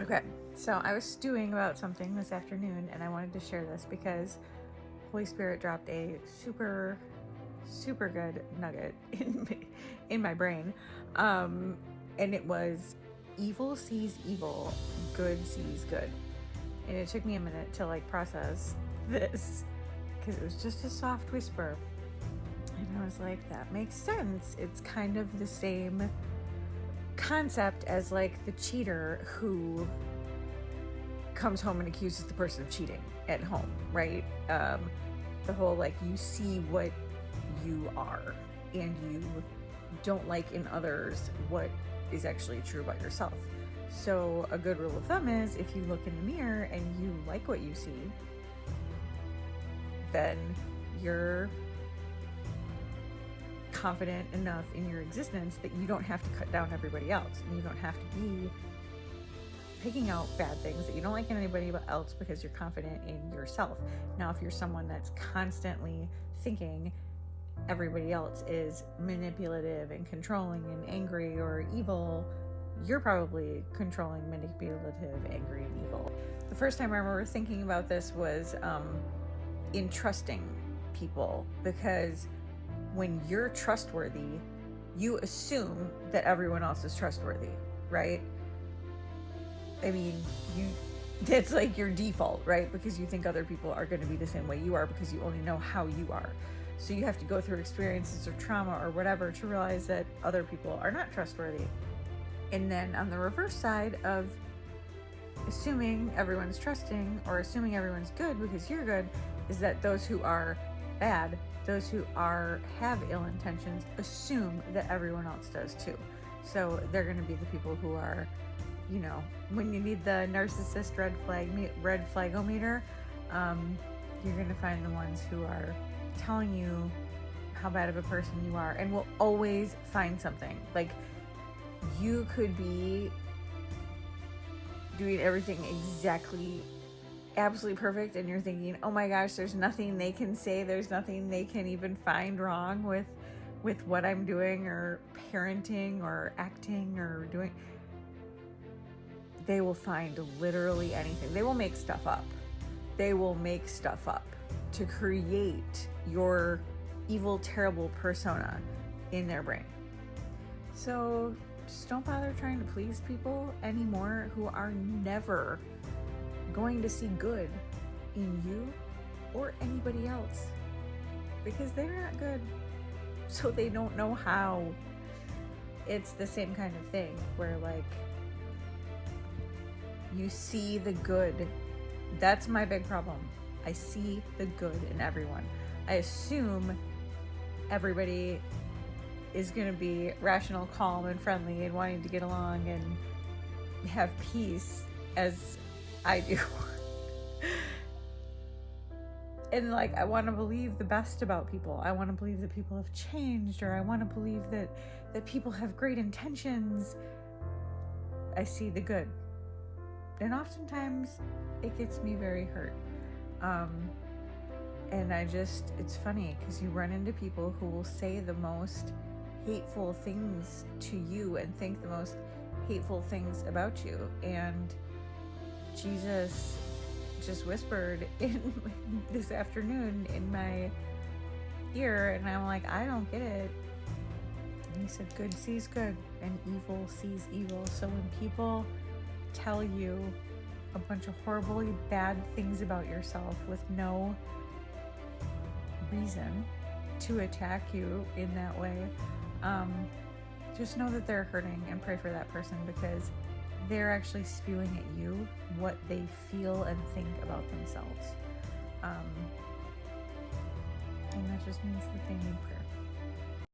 Okay, so I was stewing about something this afternoon, and I wanted to share this because Holy Spirit dropped a super, super good nugget in my brain. And it was evil sees evil, good sees good. And it took me a minute to process this because it was just a soft whisper. And I was like, that makes sense. It's kind of the same concept as the cheater who comes home and accuses the person of cheating at home, right? The whole you see what you are and you don't like in others what is actually true about yourself. So a good rule of thumb is if you look in the mirror and you like what you see, then you're confident enough in your existence that you don't have to cut down everybody else, and you don't have to be picking out bad things that you don't like in anybody else because you're confident in yourself. Now, if you're someone that's constantly thinking everybody else is manipulative and controlling and angry or evil, you're probably controlling, manipulative, angry, and evil. The first time I remember thinking about this was in trusting people, because when you're trustworthy, you assume that everyone else is trustworthy, right? I mean, it's your default, right? Because you think other people are going to be the same way you are because you only know how you are. So you have to go through experiences or trauma or whatever to realize that other people are not trustworthy. And then on the reverse side of assuming everyone's trusting or assuming everyone's good because you're good is that those who are bad, those who have ill intentions, assume that everyone else does too. So they're going to be the people who are, when you need the narcissist red flagometer, you're going to find the ones who are telling you how bad of a person you are and will always find something. You could be doing everything exactly absolutely perfect and you're thinking, oh my gosh, there's nothing they can say, there's nothing they can even find wrong with what I'm doing or parenting or acting or doing. They will find literally anything. They will make stuff up. They will make stuff up to create your evil, terrible persona in their brain. So just don't bother trying to please people anymore who are never going to see good in you or anybody else, because they're not good, so they don't know how. It's the same kind of thing where you see the good. That's my big problem. I see the good in everyone. I assume everybody is going to be rational, calm, and friendly and wanting to get along and have peace as I do. And I want to believe the best about people. I want to believe that people have changed, or I want to believe that people have great intentions. I see the good. And oftentimes it gets me very hurt. And it's funny because you run into people who will say the most hateful things to you and think the most hateful things about you. And Jesus just whispered this afternoon in my ear, and I'm like, I don't get it. And he said, good sees good and evil sees evil. So when people tell you a bunch of horribly bad things about yourself with no reason to attack you in that way, just know that they're hurting and pray for that person, because they're actually spewing at you what they feel and think about themselves. And that just means that they need prayer.